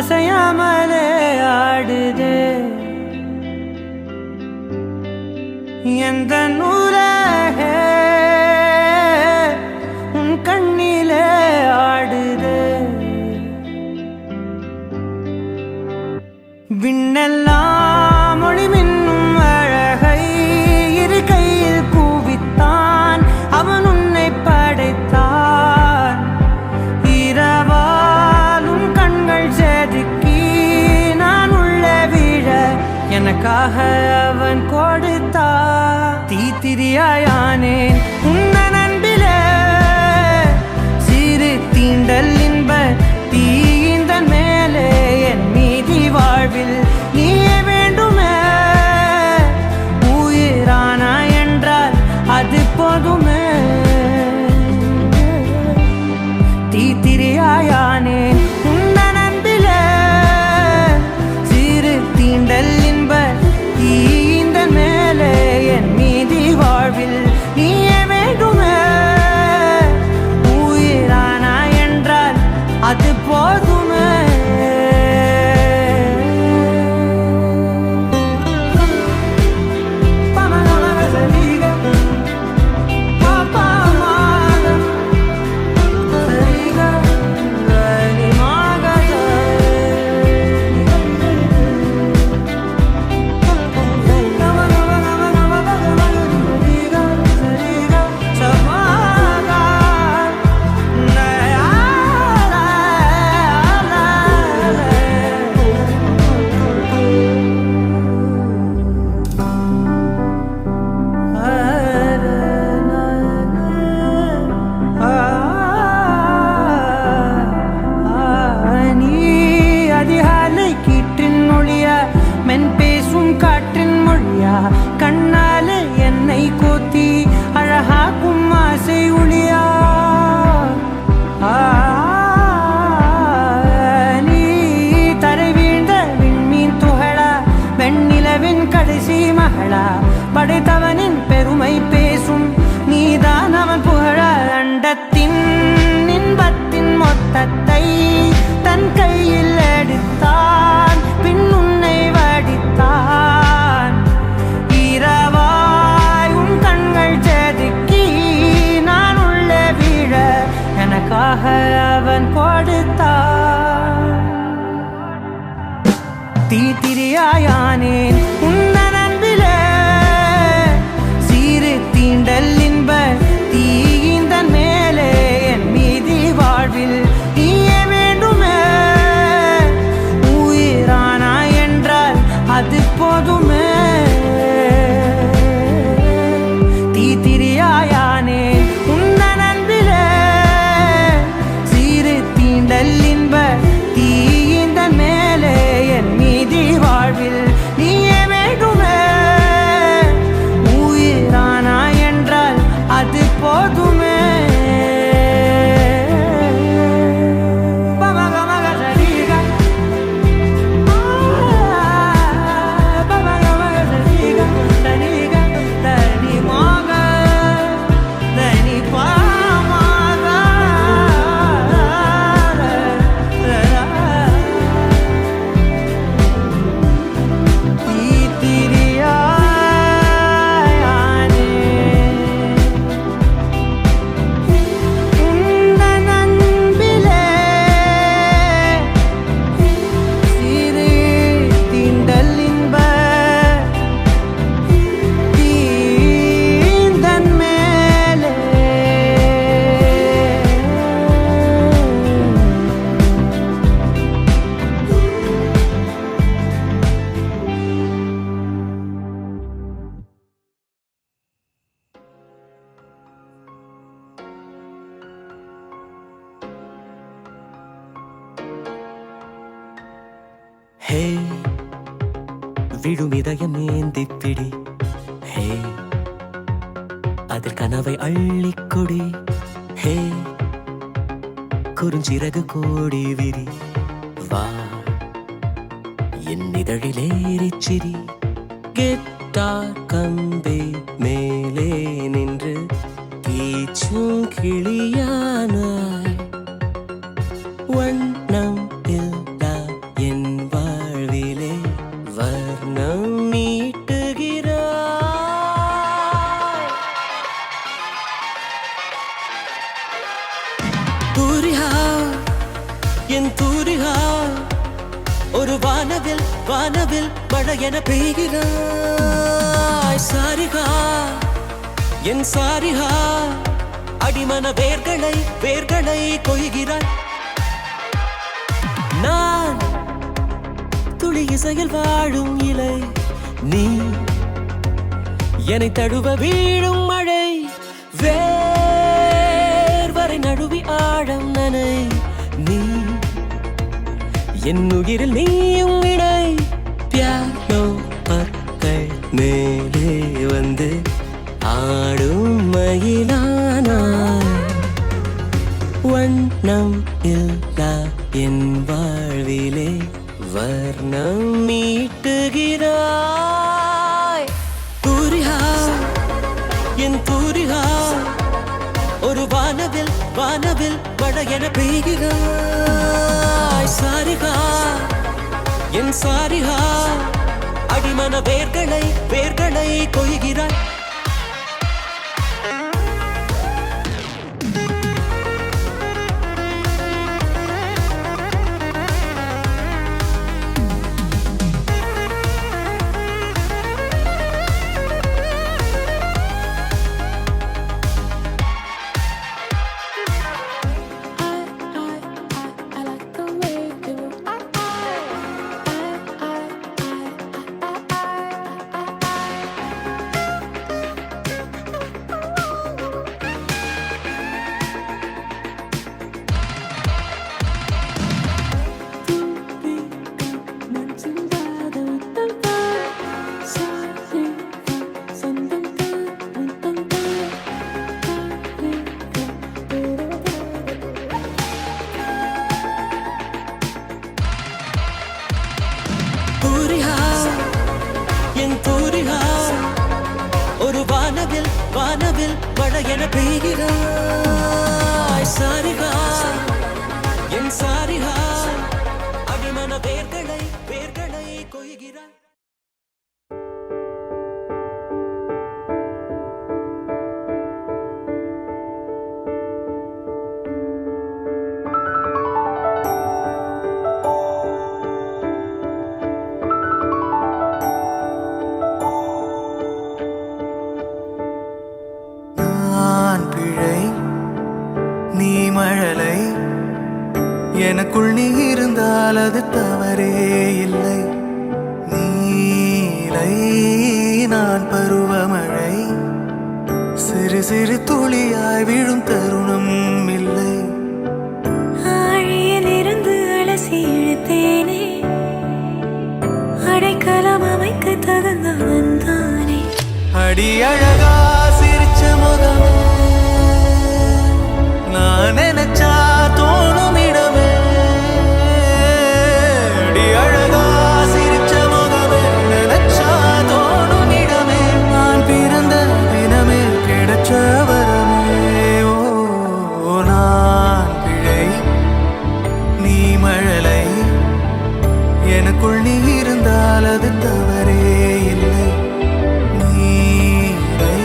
அசையாமலே ஆடுதே எந்த நூலகே உன் கண்ணிலே ஆடுதே விண்ணெல்லாம் மொழி மின்னும் அழகை இரு கையில் கூவித்தான் அவன் உன்னை படைத்தான் இரவாலும் கண்கள் செதுக்கி நான் உள்ள விழ எனக்காக அவன் கொடுத்தான் தீத்திரியாயானேன் உன்னன் அன்பிலே சிறு தீண்டல் இன்ப தீந்தன் மேலே என் மீதி வாழ்வில் நீயே வேண்டுமே உயிரானா என்றால் அது போதுமே தீத்திரியாயானே உன்னன் அன்பிலே சிறு தீண்டல் இன்ப தீந்தன் மேலே என் மீதி வாழ்வில் நீயே வேண்டுமே உயிரானா என்றால் அது போதுமே மென் பேசும் காற்றின் மொழியா கண்ணாலே என்னை கோத்தி அழகாக்கும் ஆசை ஒளியா நீ தரை வீழ்ந்த விண்மீன் துகளா வெண்ணிலவின் கடைசி மகளா படைத்தவனின் பெருமை பேசும் நீதான் அவன் புகழ அண்டத்தின் இன்பத்தின் மொத்தத்தை தன் கையில் எடுத்தான் பின் உன்னை வடித்தான் இரவாய் உன் கண்கள் செதுக்கி நான் உள்ளே விழ எனக்காக அவன் கொடுத்தான் தீத்திரியாயானேன் உன்னன் அன்பிலே சிறு தீண்டல் இன்ப தீந்தன் மேலே என் மீதி வாழ்வில் நீயே வேண்டுமே உயிரானா என்றால் அது போதுமே தீத்திரியாயானே உன்னன் அன்பிலே சிறு தீண்டல் இன்ப தீந்தன் மேலே என் மீதி வாழ்வில் நீயே வேண்டுமே உயிரானா என்றால் அது போதுமே ஹே விடும் இதயம் ஏந்திப்பிடி ஹே அதில் கனவை அள்ளிக்கொடி ஹே குறுஞ்சிறகு கோடி விரி வா என் இதழிலேறிச்சிரி கெட்டார் கம்பே மேலே நின்று கீச்சும் கிளியானாய் வண்ணம் இல்லா என் தூரிகா ஒரு வானவில் வானவில் மழை என பெய்கிறாய் சாரிகா என் சாரிகா அடிமன வேர்களை வேர்களை கொய்கிறாய் நான் துளி இசையில் வாழும் இலை நீ என்னை தழுவ வீழும் மழை வேர்வரை நழுவி ஆழம் நனை நீ என் உயிரில் நீயும் இணை பியானோ பற்கள் மேலே வந்து ஆடும் மயிலானாய் வண்ணம் இல்லா என் வாழ்விலே வர்ணம் மீட்டுகிறாய் தூரிகா என் தூரிகா ஒரு வானவில் வானவில் மழை என பெய்கிறாய் சாரிகா என் சாரிகா அடிமன வேர்களை வேர்களை கொய்கிறாய் ஒரு வானவில் வானவில் மழை என பெய்கிறாய் சாரிகா என் சாரிகா அடிமன வேர்களை வேர்களை கொய்கிறாய் மழலை எனக்குள் நீ இருந்தால் அது தவறே இல்லை நீலை நான் பருவமழை சிறு சிறு துளியாய் விழும் தருணம் இல்லை ஆழியில் இருந்து அலசி இழுத்தேனே அடைக்கலம் அமைக்க தகுந்தவன் தானே அடி அழகா சிரிச்ச முகமே நான் நினைச்சா தோணும் இடமே அடி அழகா சிரிச்ச முகமே நினைச்சா தோணும் இடமே நான் பிறந்த தினமே கிடைச்ச வரமே ஓ நான் பிழை நீ மழலை எனக்குள் நீ இருந்தால் அது தவறே இல்லை நீலை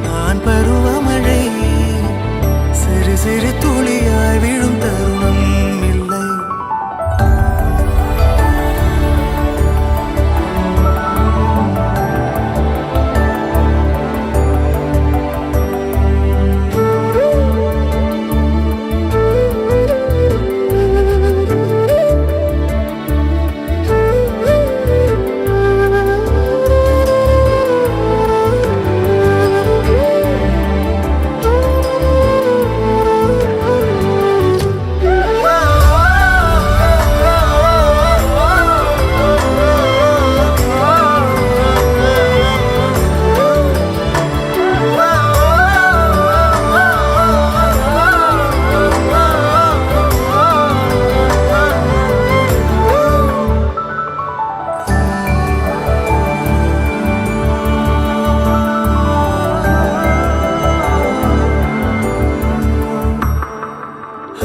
நான் பருவமழை சிறு சிறு துளியாய் விழும் தருணம் இல்லை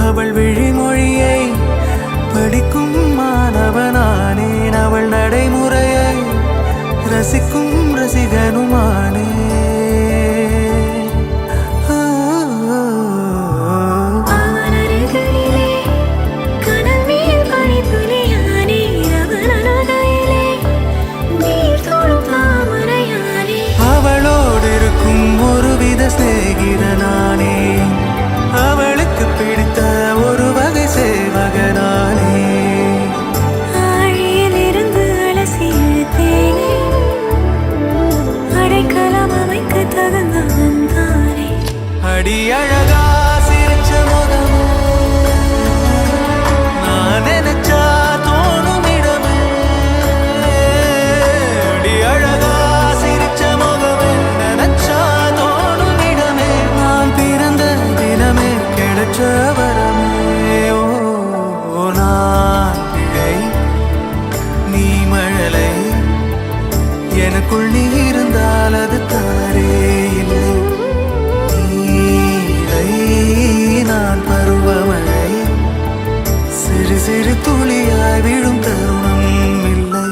அவள் விழிமொழியை படிக்கும் மாணவனானேன் அவள் நடைமுறையை ரசிக்கும் ரசிகனுமானே அவனருகிலே அடி அழகா சிரிச்ச முகமே நான் நினைச்சா தோணும் இடமே அடி அழகா சிரிச்ச முகமே நினைச்சா தோணும் இடமே நான் பிறந்த தினமே கிடைச்ச வரமே ஓ நான் பிழை நீ மழலை எனக்குள் நீ இருந்தால் அது தாரே இல்லை நீரை நான் பருவமழை சிறு சிறு துளியாய் விழும் தருணம் இல்லை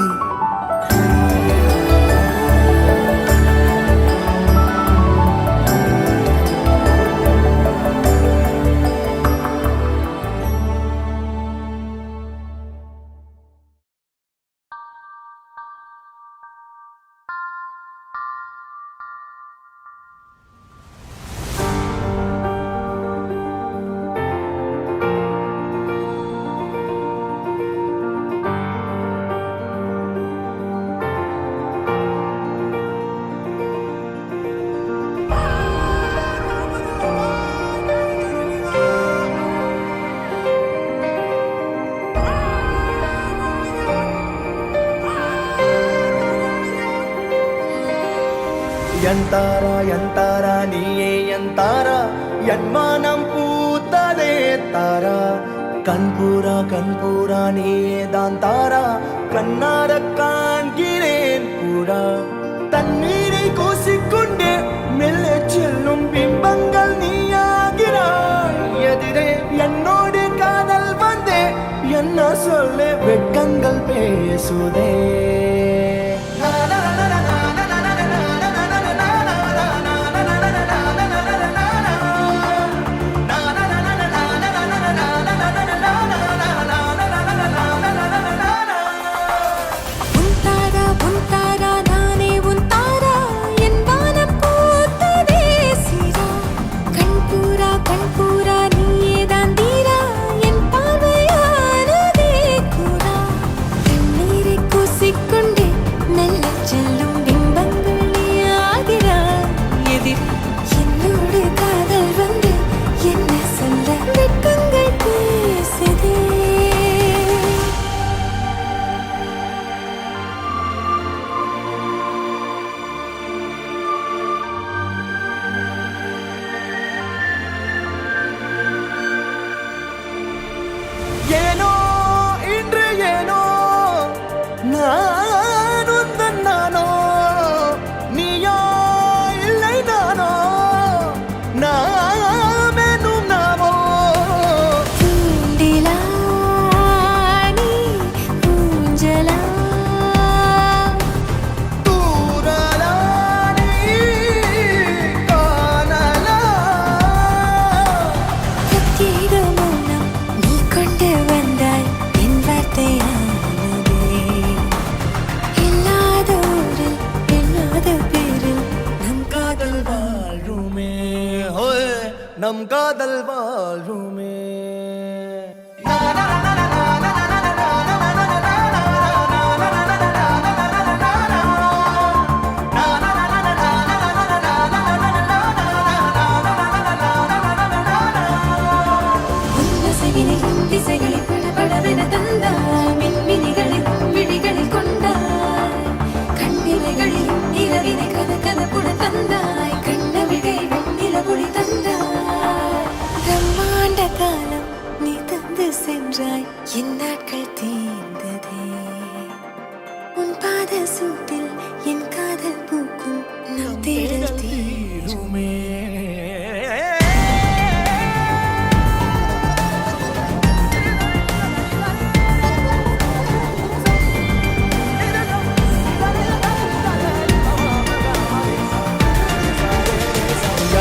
ಎಂತಾರಾ ಎಂತಾರಾ ನೀಯೇ ಎಂತಾರಾ ಎನ್ಮಾನಂ பூத்ததே தாரா கண்பூரா நீயே தான் தாரா கண்ணார காண்கிறேன் கூடா தண்ணீரை கூசிக்கொண்டே மெல்ல செல்லும் பிம்பங்கள் நீயாகிறாய் எதிரே என்னோடு காதல் வந்தே என்ன சொல்ல வெட்கங்கள் பேசுதே ஏனோ இன்று ஏனோ நான் உந்தன் நானோ நீயோ இல்லை நானோ நாமெனும் நாமோ தூண்டிலா நீ ஊஞ்சலா தூரலா நீ காணலா பிரத்யேக மௌனம் நீ கொண்டு வந்தாய் என் வார்த்தையானதே இல்லாத ஊரில் இல்லாத பேரில் நம் காதல் வாழ்வுமே ஹோய் நம் காதல் வாழ்வுமே உன்னசையினில் திசைகளில் படபடவென தந்தாய் மின்மினிகளில் விழிகளில் கொண்டாய் கண்ணிமைகளில் இரவினை கதகதப்புடன் தந்தாய் கண்ணவிழை வெண்ணிலவொளி தந்தாய் பிரம்மாண்ட காலம் நீ தந்து சென்றாய் என் நாட்கள் தீர்ந்ததே உன் பாத சூட்டில் என் காதல் பூக்கும் நம் தேடல் தீருமே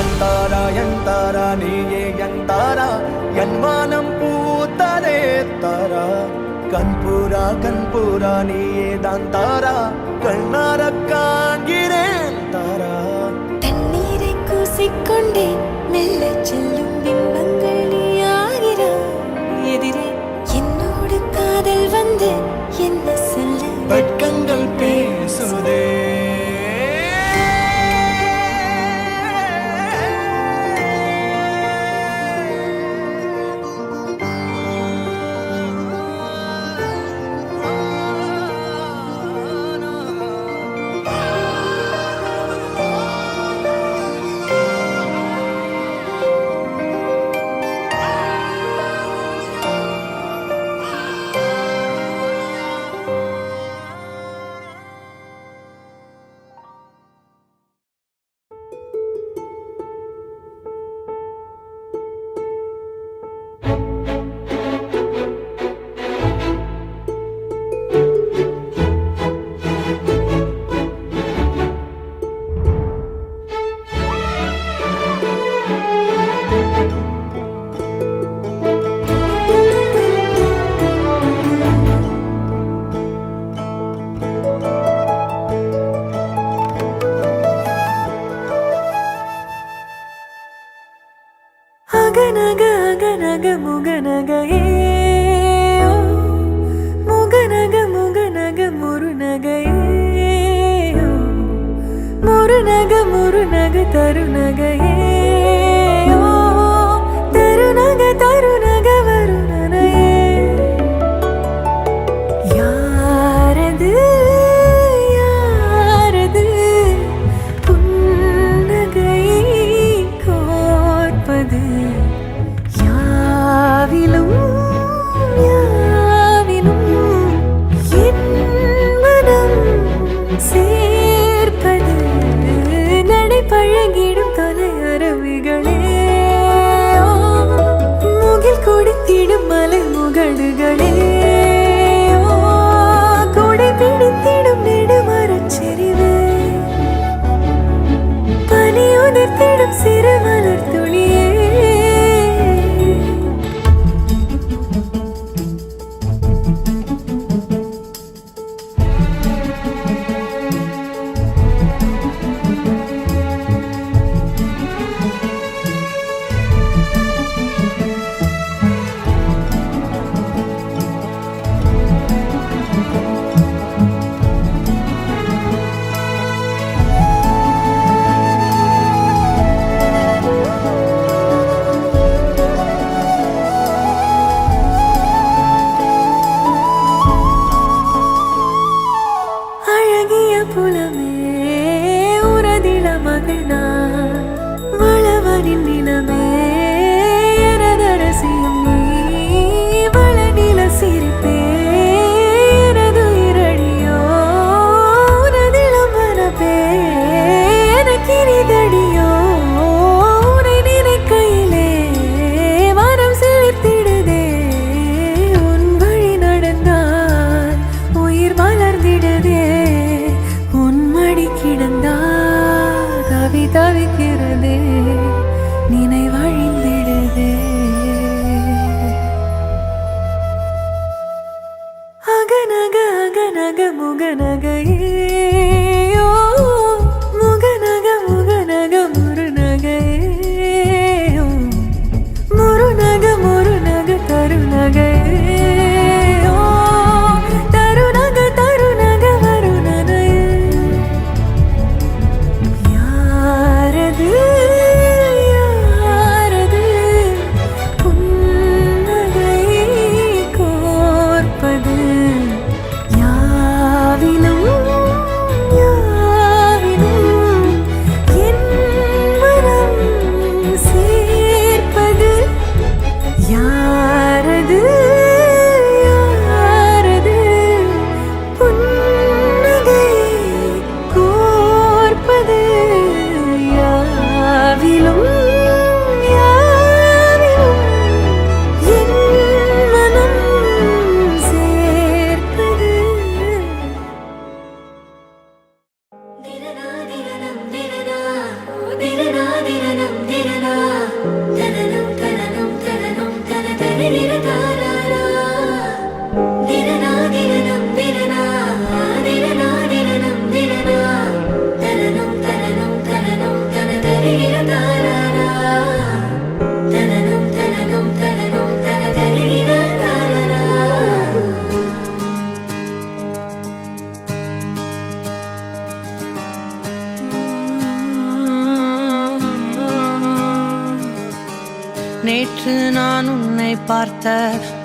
ಎಂತಾರಾ ಎಂತಾರಾ ನೀಯೇ ಎಂತಾರಾ ಎನ್ಮಾನಂ பூத்ததே தாரா கண்பூரா நீயே தான் தாரா கண்ணார காண்கிறேன் தாரா தண்ணீரை கூசிக்கொண்டே மெல்ல செல்லும் பிம்பங்கள் நீயாகிறாய் எதிரே என்னோடு காதல் வந்து என்ன சொல்ல வெட்கங்கள் பேசுதே அகநக அகநக முகநகையே ஓ, முகநக முகநக முருநகையே ஓ, முருநக முருநக தருநகையே ஓ, தருநக தருநக வருணனையே யாரது யாரது புன்னகை கோர்ப்பது யாவிலும் யாவிலும் என் மனம் சேர்ப்பது நடை பழகிடும் தொலை அரவிகளே முகில் கொடுத்திடும் மலை முகடுகளே கொடை பிடித்திடும் நெடுமரச் செறிவே பனி உதிர்த்திடும் சிறு மலர் துளியே அழகிய புலமே உரதில மகனா வளவனின் நிலமே எனதரசியும் நீ வளநில சிரிப்பே எனது இரடியோ உனதிலம் வனப்பே எனக்கிரிதடியோ உனை நினைக்கையிலே மனம் சிலிர்த்திடுதே உன் வழி நடந்தால் உயிர் மலர்ந்திடுதே உன் மடி கிடந்தால் தவி தவிக்கிறதே நினைவழிந்திடுதே அகநக அகநக முகநகையே ஓ, முகநக முகநக முருநகையே ஓ, முருநக முருநக தருநகையே ஓ, தருநக தருநக வருணனையே யாரது யாரது புன்னகை கோர்ப்பது யாவிலும் யாவிலும் என் மனம் சேர்ப்பது யாரது யாரது புன்னகை கோர்ப்பது யாவிலும் யாவிலும் என் மனம் சேர்ப்பது நேற்று நான் உன்னை பார்த்த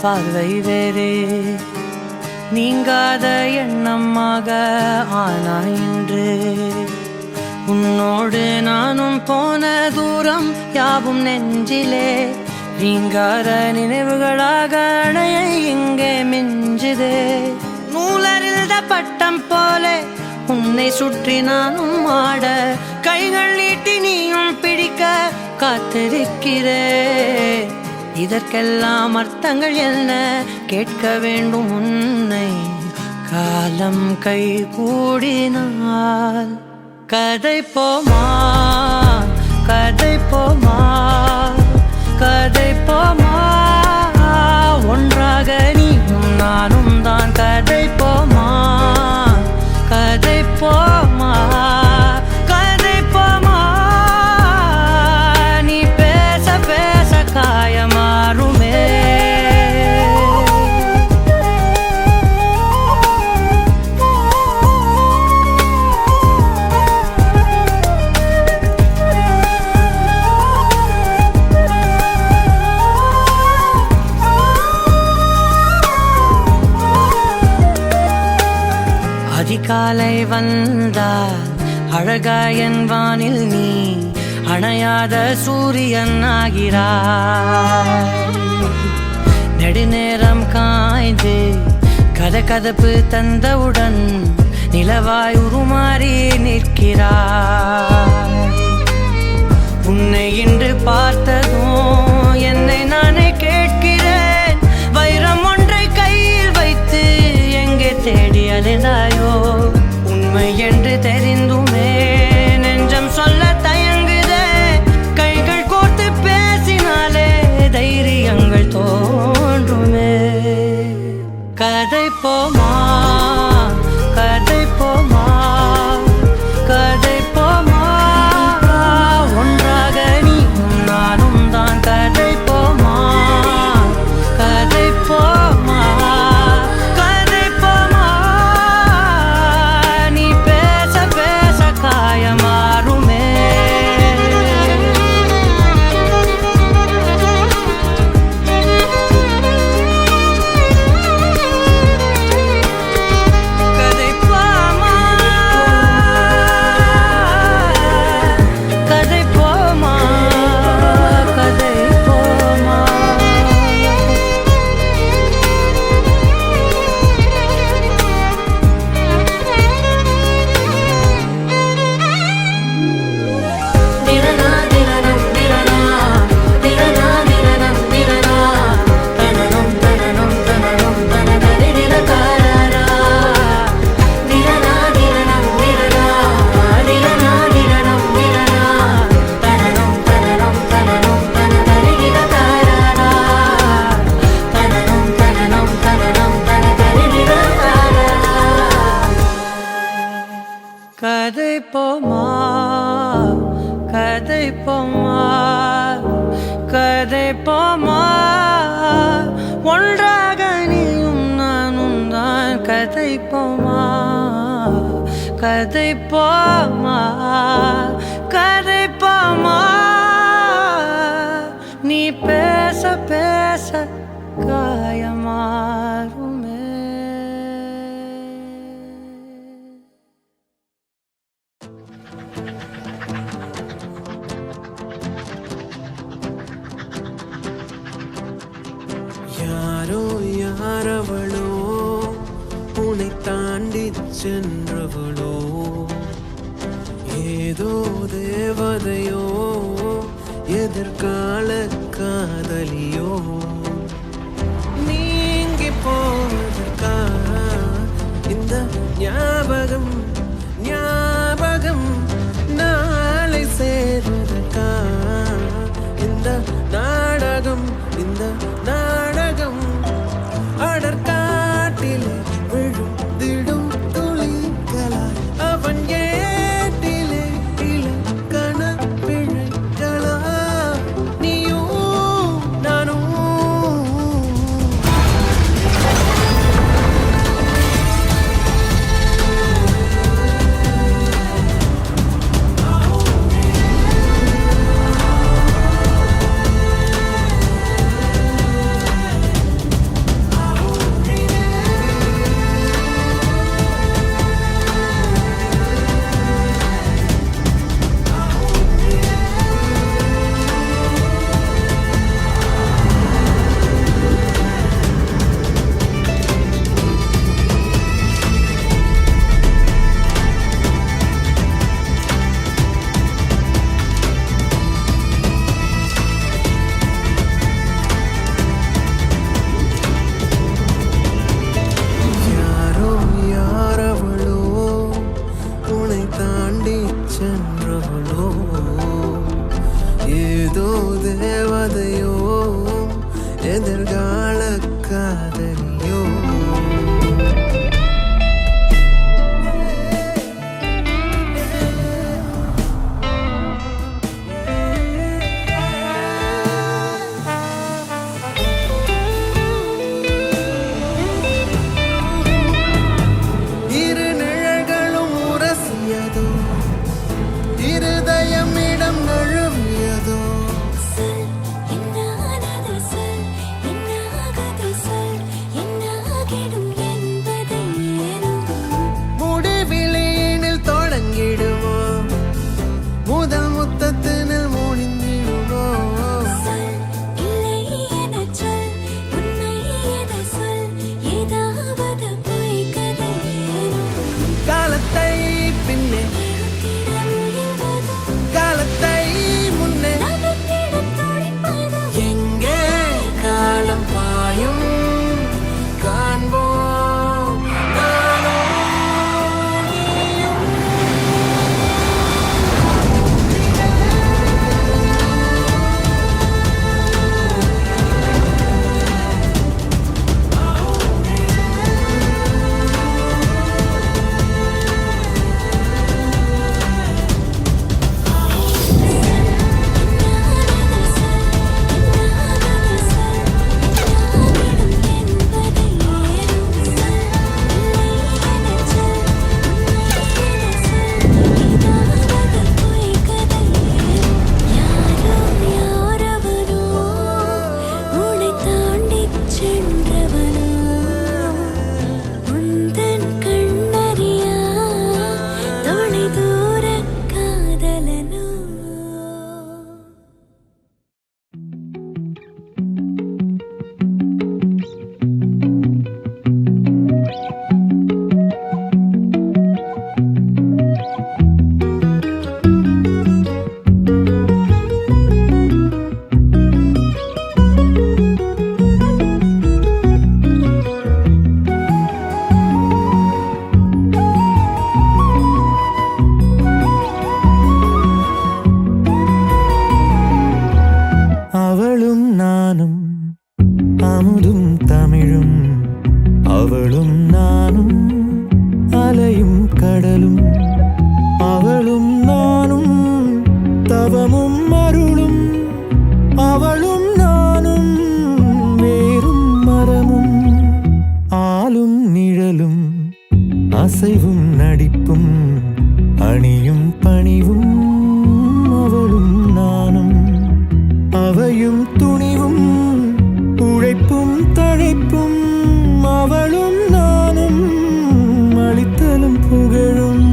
பார்வை வேறே, நீங்காத எண்ணமாக ஆனாய் இன்று. உன்னோடு நானும் போன தூரம் யாவும் நெஞ்சிலே நீங்காத நினைவுகளாக அணைய இங்கே மிஞ்சுதே. நூலறிந்த பட்டம் போலே உன்னை சுற்றி நானும் ஆட, கைகள் நீட்டி நீயும் பிடிக்க காத்திருக்கிறே. இதற்கெல்லாம் அர்த்தங்கள் என்ன கேட்க வேண்டும் உன்னை, காலம் கை கூடினால் கதை போமா கதை போமா கதை போமா, ஒன்றாக நீயும் நானும் தான் கதை போமா கதை போமா கதை போமா. நீ பேச பேச அதிகாலை வந்தால் அழகாயன் வானில் நீ அணையாத சூரியன் ஆகிறாய். நெடுநேரம் காய்ந்து கதகதப்பு தந்தவுடன் நிலவாய் உருமாறி நிற்கிறாய். உன்னை இன்று பார்த்ததும் என்னை நானே கேட்கிறேன், வைரம் ஒன்றை கையில் வைத்து எங்கே தேடி அலைந்தாயோ? உண்மை என்று தெரிந்துமே நெஞ்சம் சொல்ல தயங்குதே, கைகள் கோர்த்து பேசினாலே தைரியங்கள் தோன்றுமே. கதை போமா கதை போமா கதை போமா, ஒன்றாக நீயும் நானும் தான். கதை போமா கதை போமா கதை போமா, நீ பேச பேச காயமாறுமே. கதை போமா கதை போமா கதை போமா. திரனா திரனம் திரனா திரனா திரனம் திரனா தனனம் தனனம் தனனம் தனதரி திரகாரா. திரனா திரனம் திரனா திரனா திரனம் திரனா தனனம் தனனம் தனனம் தனதரி திரகாரா. தனனம் தனனம் தனனம் தனதரி திரகாரா. கதை போமா கதை போமா கதை போமா, ஒன்றாக நீயும் நானும் தான். கதை போமா கதை போமா கதை போமா, நீ பேச பேச காயமாறுமே. யாரோ யாரவளோ உன்னை தாண்டி சென்றவளோ, ஏதோ தேவதையோ எதிர்கால காதலியோ, நீங்கி போவதற்கா இந்த ஞாபகம் ஞாபகம், நாளை சேர்வதற்கா இந்த நாடகம் இந்த நாடகம். அடற்காட்டிலே விழுந்திடும் துளிகளாய் அவன் ஏட்டிலே இலக்கண பிழைகளா, நீயும் நானும். எதிர்கால காதலியோ. இரு நிழல்களும் உரசியதோ, இருதயம் இடம் நழுவியதோ. என்ன அவளும் நானும் அமுதும் தமிழும் அவளும் நானும் அலையும் கடலும் அவளும் நானும் தவமும் அருளும் அவளும் நானும் வேரும் மரமும் ஆளும் நிழலும் அசைவும் நடிப்பும் அணியும் பணிவும் அவளும் நானும் அவையும் துணிவும் உழைப்பும் தழைப்பும் அவளும் நானும் அளித்தலும் புகழும்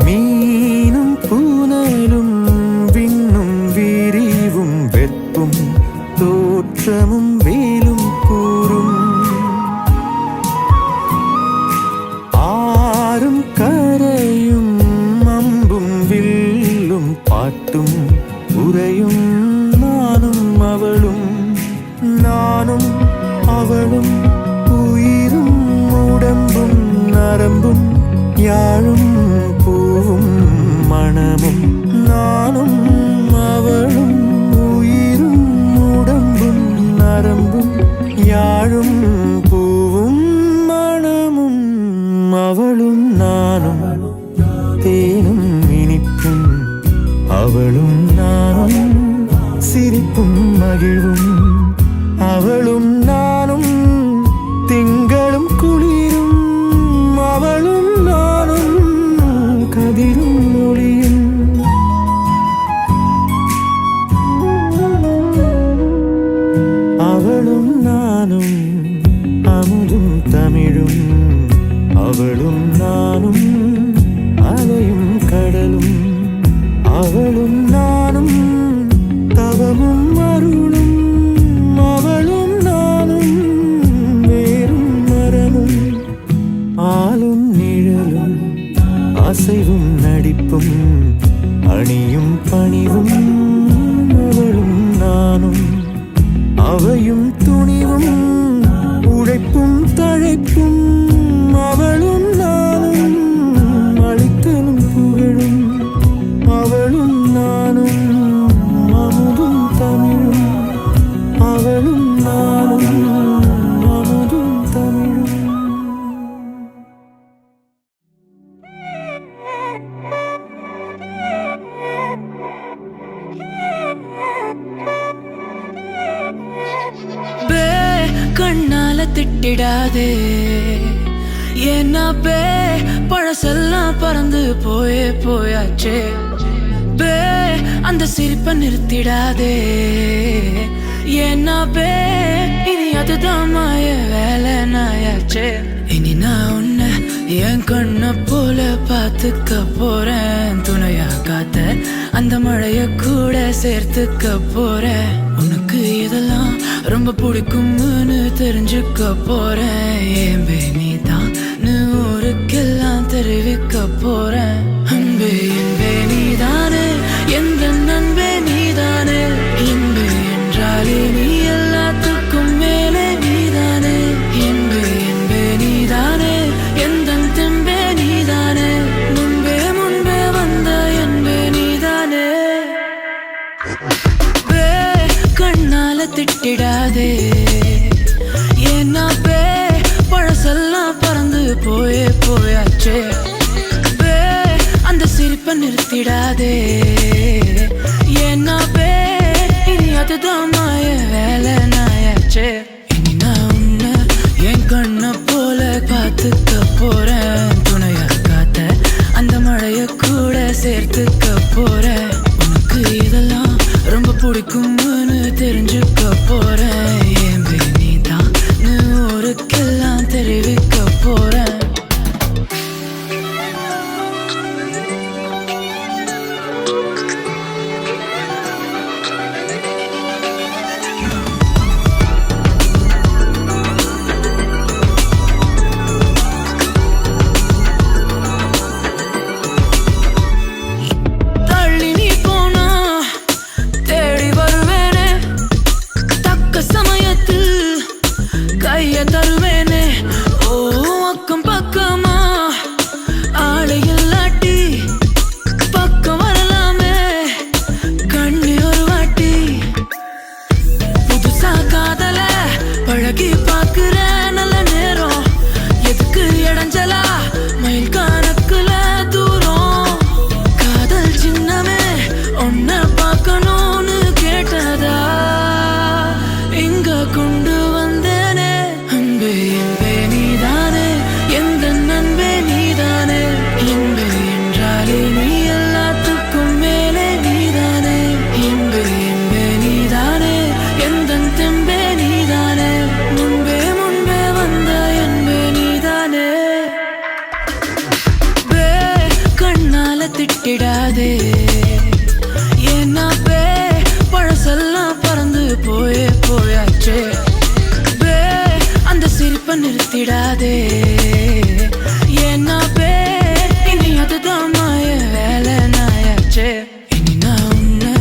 மீனும் பூனலும் விண்ணும் விரிவும் வெப்பும் தோற்றமும் வேலும் கூறும் ஆறும் கரையும் அம்பும் வில்லும் பாட்டும் உரையும் நானும் அவளும் நானும் அவளும் உயிரும் உடம்பும் நரம்பும் யாழும் பூவும் மணமும் நானும் அவளும் உயிரும் உடம்பும் நரம்பும் யாழும் பூவும் மணமும் அவளும் நானும் தேனும் இனிப்பும் அவளும் நானும் சிரிப்பும் மகிழ்வும் அவளும் நானும் திங்களும் குளிரும் அவளும் நானும் கதிரும் ஒளியும் அவளும் நானும் அமுதும் தமிழும் அவளும் நானும் அலையும் கடலும் அவளும் நானும் தவமும் அருளும் அவளும் நானும் வேரும் மரமும் ஆளும் நிழலும் அசைவும் நடிப்பும் அணியும் பணிவும் அவளும் நானும் அவையும் துணிவும் உழைப்பும் தழைப்பும் அவளும் நானும் அளித்தலும் புகழும் அவளும் நானும் அமுதும் தமிழும் அவளும் நானும் அமுதும் தமிழும் கண்ணால திட்டிடாதே ஏன்னா பழசெல்லாம் பறந்து போயாச்சே அந்த சிரிப்பை நிறுத்திடாதே ஏன்னா இனி அதுதான் மாய வேலை நாயாச்சே இனி நான் உன்னை என் கண்ண போல பார்த்துக்க போறேன் துணையா காத்த அந்த மழைய கூட சேர்த்துக்க போறேன் உனக்கு இதெல்லாம் ரொம்ப பிடிக்கும்னு தெரிஞ்சுக்க போறேன் ஏம்பே நீதான் ஊருக்கெல்லாம் தெரிவிக்க போறேன் அன்பே என்பே நீதானே எந்த நண்பே நீதானே என்பே என்றாலே நீ எல்லாத்துக்கும் மேலே நீதானே என்பே என்பே நீதானே எந்த தெம்பே நீதானே முன்பே வந்த என்பே நீதானே கண்ணால திட்டிடாதே ஏன்னா பழசெல்லாம் பறந்து போயாச்சே அந்த சிரிப்பை சிரிப்ப நிறுத்திடாதே ஏன்னா இனி அதுதான் மாய வேலை நாயாச்சே இனி நான் உன்னை என் கண்ண போல பார்த்துக்க போறேன் துணையா காத்த அந்த மழைய கூட சேர்த்துக்க போறேன் உனக்கு இதெல்லாம் ரொம்ப பிடிக்கும்னு தெரிஞ்சுக்க போறேன் ஏன் நீதான் ஊருக்கெல்லாம் தெரிவிக்க போறேன் திட்டிடாதே ஏன்னா பழசெல்லாம் பறந்து போயாச்சே அந்த சிரிப்ப நிறுத்திடாதே ஏன்னா இனி அதுதான் மாய வேலை நாயாச்சே இனி நான் உன்னை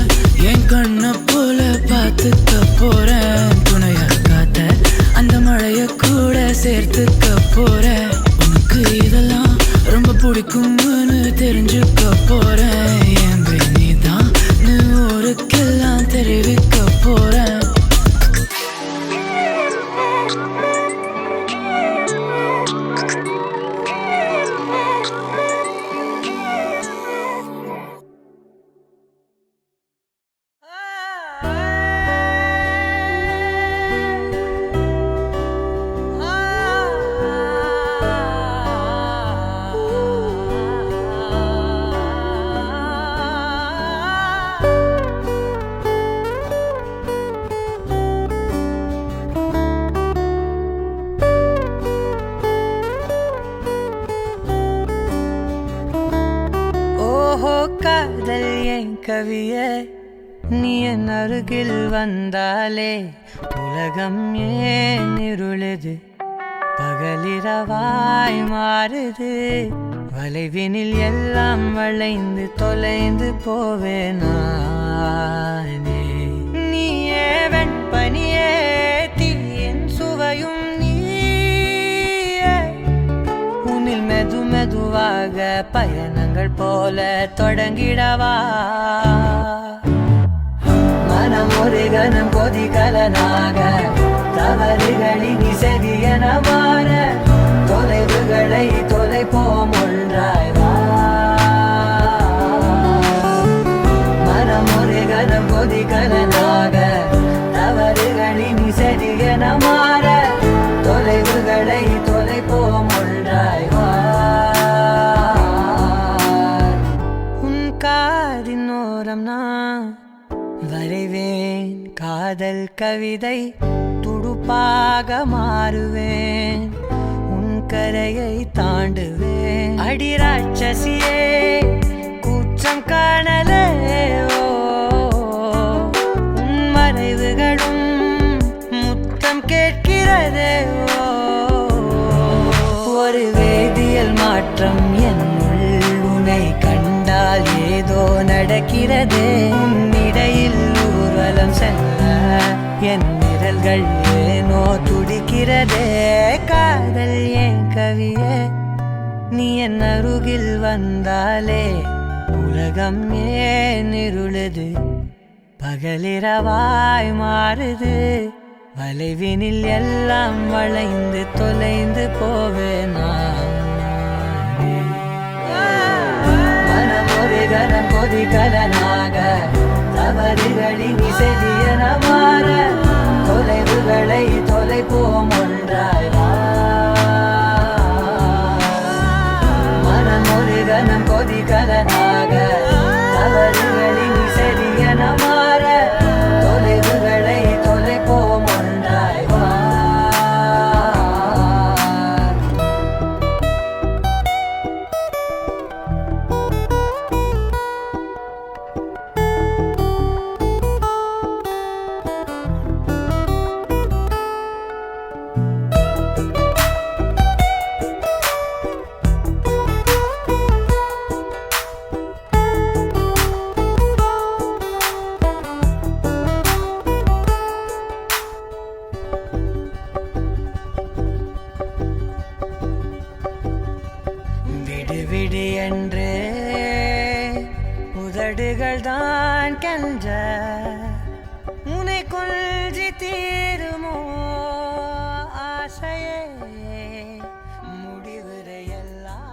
என் கண்ண போல பார்த்துக்க போறேன் துணையா காத்த அந்த மழைய கூட சேர்த்துக்க போறேன் உனக்கு இதெல்லாம் ரொம்ப பிடிக்கும்னு தெரிஞ்சுக்க போறேன் என் நீதான் ஊருக்கெல்லாம் தெரிவிக்க போறேன் காதல் என் கவியே நீ என் அருகில் வந்தாலே உலகம் ஏன் இருளுது பகலிரவாய் மாறுது வளைவினில் எல்லாம் வளைந்து தொலைந்து போவேனே நீயே வெண்பனியே தீயின் சுவையும் நீயே உன்னில் மெதுவாக பயணங்கள் போல தொடங்கிடவா மனம் ஒரு கணம் கொதிகலனாக தவறுகளின் செவியன மாற தொலைவுகளை தொலைப்போம் ஒன்றாய் வா மனம் ஒரு கணம் கொதிகலனாக தவறுகளின் செவியன மாற தொலைவுகளை தொலைப்போம் ஒன்றாய் வா உன் காதினோரம் நான் வரைவேன் காதல் கவிதை துடுப்பாக மாறுவேன் உன் கரையை தாண்டுவேன் அடி ராட்சசியே கூச்சம் காணலே உன் மறைவுகளும் முத்தம் கேட்கிறதே ஒரு வேதியியல் மாற்றம் என்னுள் உன்னை கண்டால் ஏதோ நடக்கிறதே உன்னிடையில் ஊர்வலம் செல்ல என் நிரல்கள் ஏனோ துடிக்கிறதே காதல் என் கவியே நீ என் அருகில் வந்தாலே உலகம் ஏன் இருளுது பகலிரவாய் மாறுது வளைவினில் எல்லாம் வளைந்து தொலைந்து போவேனா மனம் ஒரு கொதிகலனாக தவறுகளின் இசையன மாற தொலைவுகளை தொலைப்போம் ஒன்றாய் வா. மனம் ஒரு கணம் கொதிகலனாக தவறுகளின் இசையன மாற தொலைவுகளை தொலைப்போம் ஒன்றாய் வா. விடு விடு என்று உதடுகள் தான் கென்ற உனை கொள்சி தீருமோ ஆசையே முடிவுரையெல்லாம்.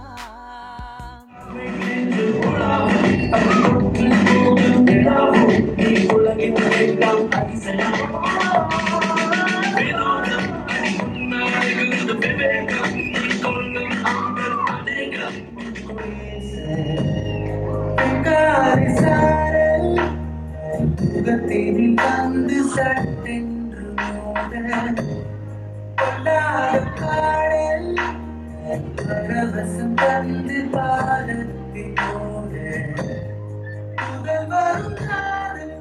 முகத்தில் வந்து சட்டென்று மோத கொண்டாட பாடல் பரவசம் வந்து பாதத்தில் போட புகழ் வரும் காதல்.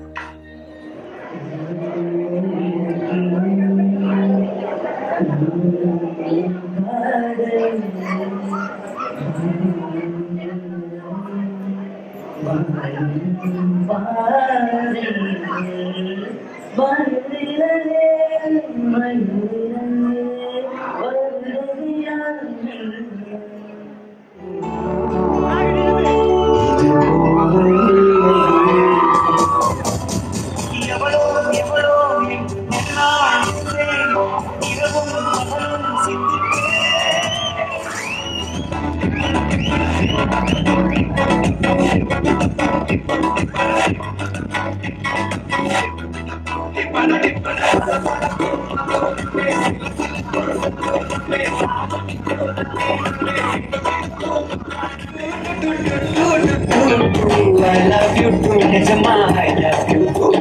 I love you too, Nejama, I love you too.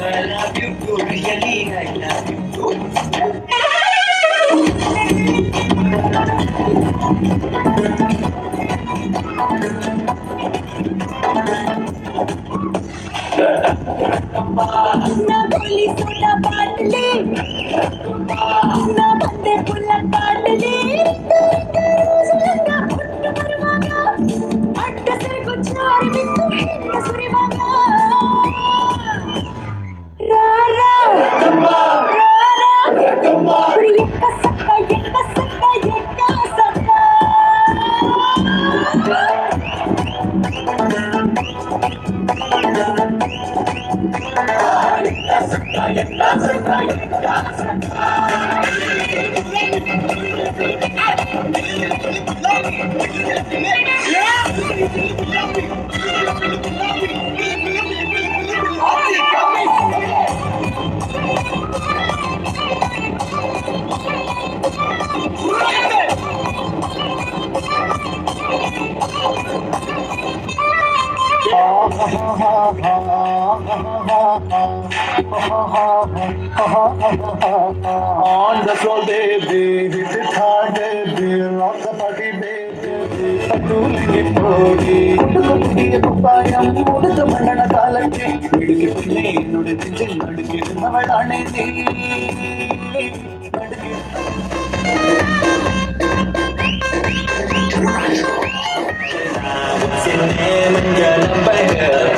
I love you too, really, I love you too. ना बोली सोना बाटली ना बंदे पुल्ला काटली अट्ट से कुछ नारी बिंदु हिंद सुरिवागा रारा प्रियका सक्का यक्का सक्का On the floor, baby, hit it hard, baby, rock the party, baby. Aduli podi, kudu pupayam, mudu mandana kalakki, idiki pinne nude tinjil nadiki navadane nee. Sinne mangalam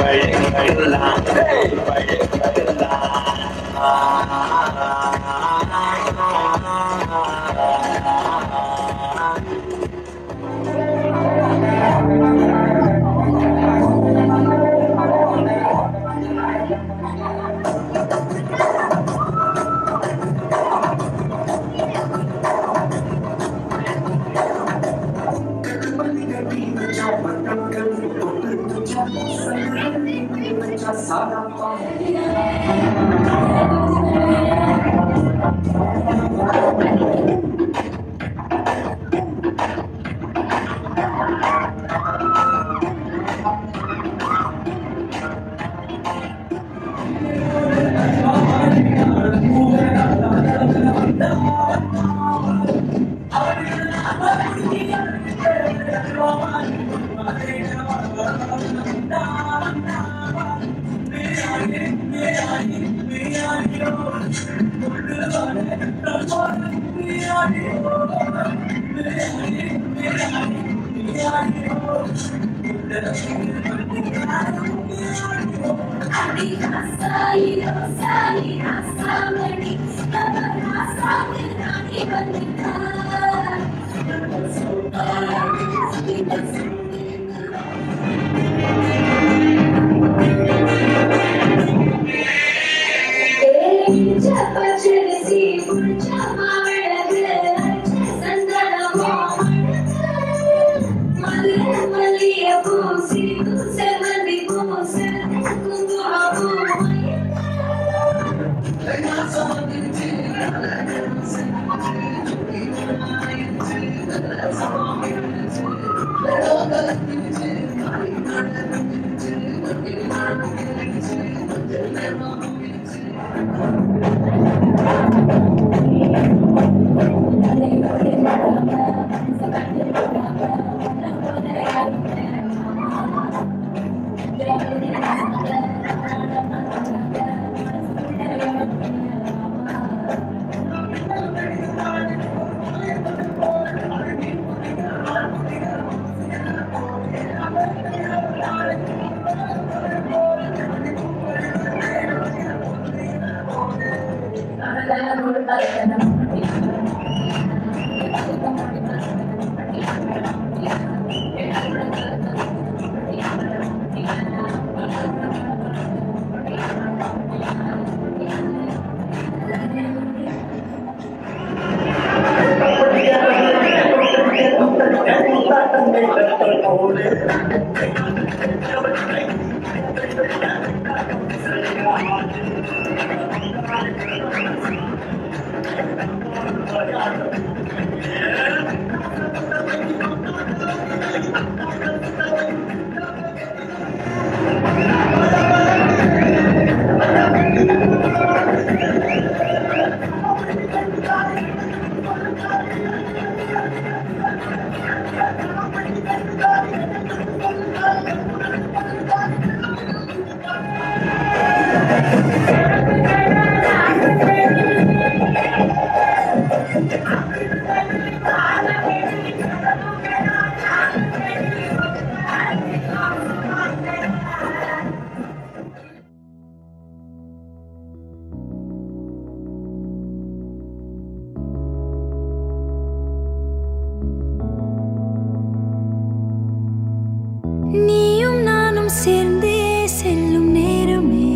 நீயும் நானும் சேர்ந்தே செல்லும் நேரமே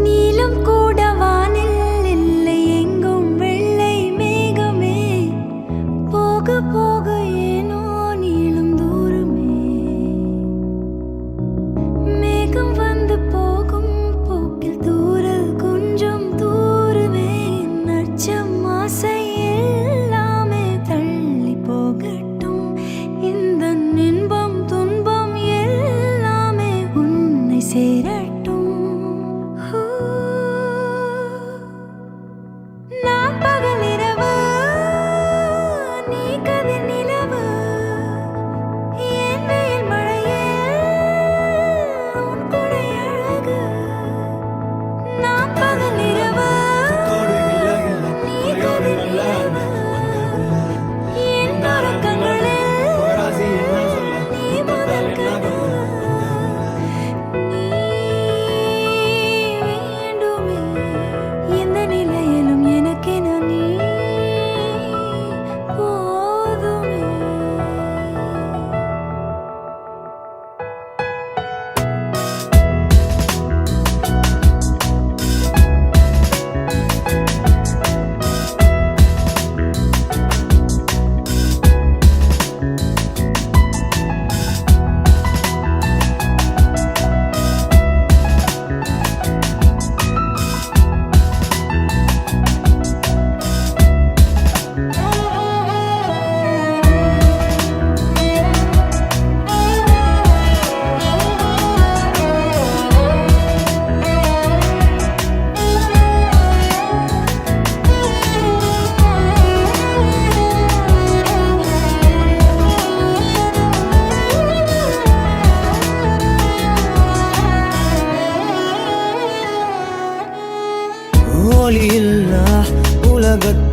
நீலம் கூட வானில் இல்லை எங்கும் வெள்ளை மேகமே போக போக ஏனோ நீளும் தூரமே மேகம் வந்து போகும் போக்கில் தூரல் கொஞ்சம் தூரமே நச்சம் ஆசை எல்லாமே தள்ளி போகட்டும் இந்த இன்பம் துன்பம்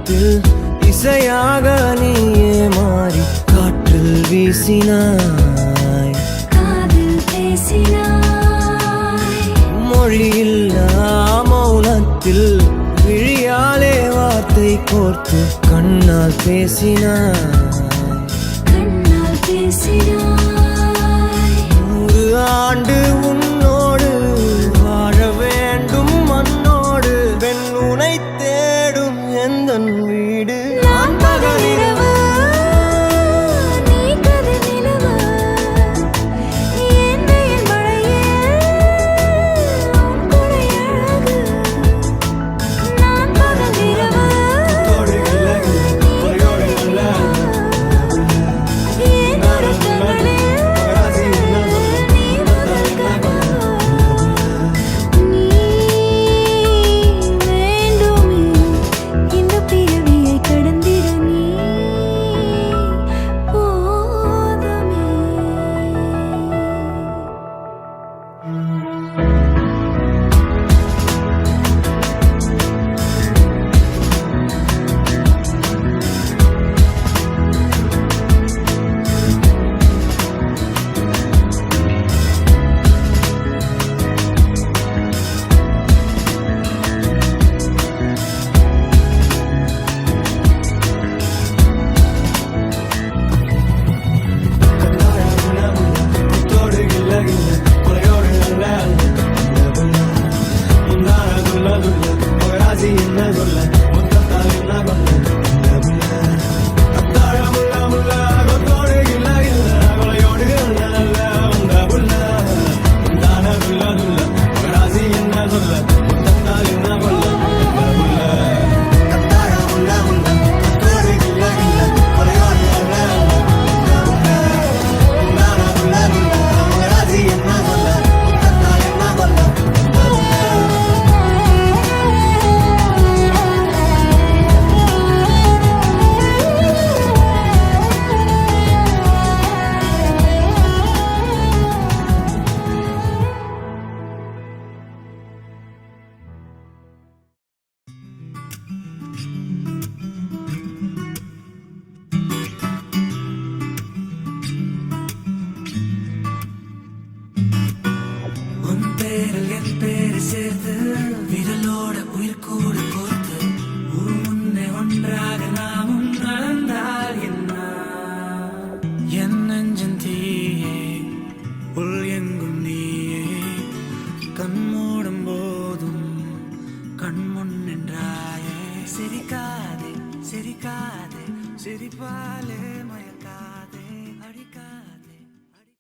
மௌனத்தில் இசையாக நீயே மாறி காற்றில் வீசினாய். காதில் பேசினாய். மொழியில்லா மௌனத்தில் விழியாலே வார்த்தை கோர்த்து கண்ணால் பேசினாய். கண்ணால் பேசினாய். 100 ஆண்டு உன்னோடு வாழ வேண்டும் மண்ணோடு. பெண் உனை தேடும் எந்தன் வீடு. நான் பகலிரவு, நீ கதிர் நிலவு. என் வெயில் மழையில் உன் கொடை அழகு. நான் பகலிரவு, என் உறக்கங்களில் நீ முதல் கனவு. நீ வேண்டுமே இந்த பிறவியை கடந்திட நீ போதுமே. உன் பேரில் என் பேரை சேர்த்து விரலோட உயிர் கூட கோர்த்து ஊர் முன்னே ஒன்றாக நாமும் நடந்தால் என்ன? என் நெஞ்சன் தீயே உள் எங்கும் நீயே கண் மூடும் போதும் கண் முன் நின்றாயே. சிரிக்காதே சிரிக்காதே சிரிப்பாலே